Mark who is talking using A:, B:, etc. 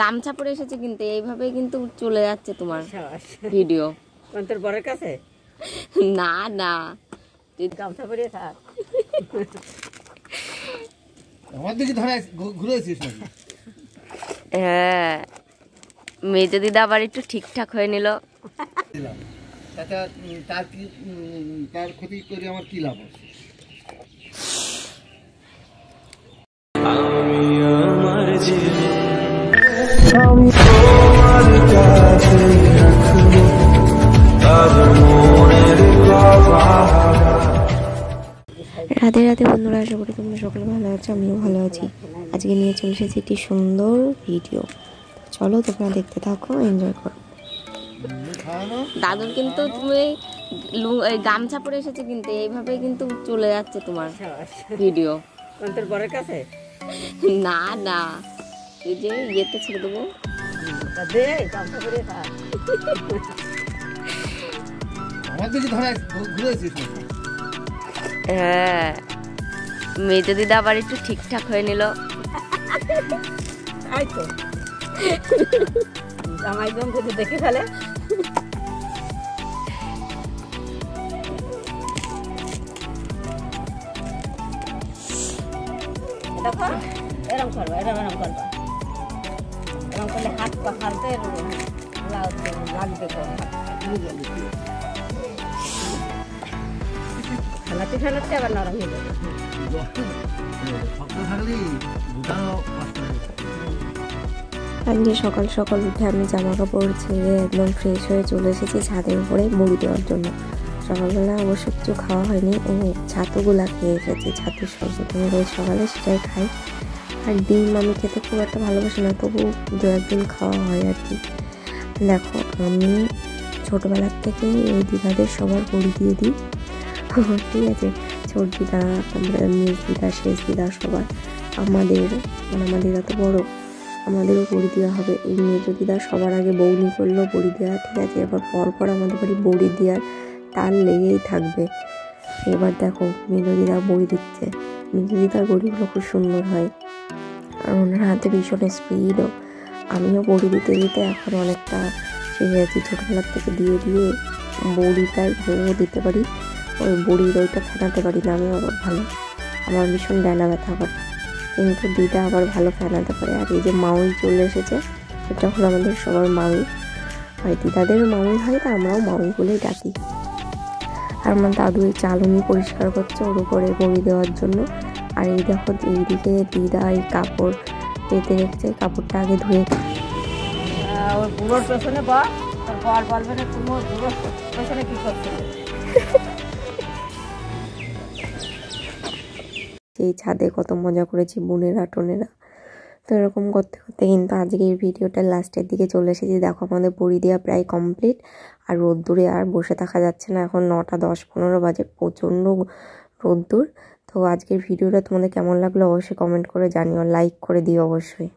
A: গামছা পরে এসেছে কিন্তু এইভাবে কিন্তু চলে যাচ্ছে তোমার ভিডিও।
B: তোর বরের কাছে
A: না না,
B: তুই গামছা পরে থাক।
C: আমার দিকে ধরে ঘুরেছিস নাকি?
A: হ্যাঁ, মেজ দিদা আবার একটু ঠিকঠাক হয়ে নিল।
C: তার ক্ষতি করে আমার কি লাভ আছে?
D: রাধে রাধে বন্ধুরা, আশা করি তোমরা সকলে ভালো আছো, আমিও ভালো আছি। আজকে নিয়ে চলে এসেছি একটি সুন্দর ভিডিও, চলো তোমরা দেখতে থাকো, এনজয় করো।
A: দাদুর কিন্তু তুমি গামছা পরে এসেছে কিন্তু এইভাবে কিন্তু চলে যাচ্ছে তোমার ভিডিও।
B: তোর বরের কাছে
A: না না, এই যে ইয়েতে ছেড়ে দেবো।
B: গামছা পরে থাক।
C: আমার দিকে ধরে ঘুরেছিস নাকি?
A: হ্যাঁ, মেজ দিদা আবার একটু ঠিকঠাক হয়ে নিল।
B: জামাই জন যদি দেখে ফেলে দেখো, এরম করবা, এরম করলে হাত হাতে লাগবে। ফেলাতে আবার নরম হয়ে যাবে।
D: আজকে সকাল সকাল উঠে আমি জামা কাপড় ছেড়ে একদম ফ্রেশ হয়ে চলে এসেছি ছাদের উপরে মুড়ি দেওয়ার জন্য। সকালবেলা অবশ্য কিছু খাওয়া হয়নি, ছাতুগুলা খেয়ে এসেছি, ছাতুর সবজি আমি রোজ সকালে সেটাই খাই। আর ডিম আমি খেতে খুব একটা ভালোবাসি না, তবু দু একদিন খাওয়া হয় আর কি। দেখো, আমি ছোটোবেলার থেকে এই দিদাদের সবার বড়ি দিয়ে দিই, ঠিক আছে? ছোট দিদা, তারপরে মেজ দিদা, শেষ দিদা, সবার আমাদের এত বড়, আমাদেরও বড়ি দেওয়া হবে। এই মেজ দিদা সবার আগে বৌনি করলো বড়ি দেওয়া, ঠিক আছে? এবার পরপর আমাদের বাড়ি বড়ি দেওয়ার তাল লেগেই থাকবে। এবার দেখো মেজ দিদা বড়ি দিচ্ছে, মেজ দিদার বড়িগুলো খুব সুন্দর হয় আর ওনার হাতে ভীষণ স্পিডও। আমিও বড়ি দিতে দিতে এখন অনেকটা শিখে গেছি, ছোটোবেলার থেকে দিয়ে দিয়ে বড়িটাই ভালো দিতে পারি। ওই বড়ির ওইটা ফেনাতে পারি না আমি আবার ভালো, আমার ভীষণ ডানা ব্যথা করে, কিন্তু দিদা আবার ভালো ফেনাতে পারে। আর এই যে মাউই চলে এসেছে, এটা হলো আমাদের সবার মাউই হয়, দিদাদেরও মাউই হয়, তা আমরাও মাউই বলেই ডাকি। আর আমার দাদু এই চালুনি পরিষ্কার করছে ওর উপরে বড়ি দেওয়ার জন্য। আর এই দেখো এইদিকে দিদা এই কাপড় পেতে রেখেছে, কাপড়টা আগে ধুয়ে
B: ওর বুড়োর পেছনে বল, তোর বর বলবে না তুমি ওর বুড়োর পেছনে কি করছিলে।
D: এই ছাদে কত মজা করেছি বোনেরা টোনেরা, তো এরকম করতে করতে কিন্তু আজকে এই ভিডিওটা লাস্টের দিকে চলে এসেছি। দেখো আমাদের বড়ি দেওয়া প্রায় কমপ্লিট, আর রোদ্দুরে আর বসে থাকা যাচ্ছে না, এখন 9টা 10-15 বাজে, প্রচণ্ড রোদ্দুর। তো আজকের ভিডিওটা তোমাদের কেমন লাগলো অবশ্যই কমেন্ট করে জানিও, লাইক করে দিও অবশ্যই।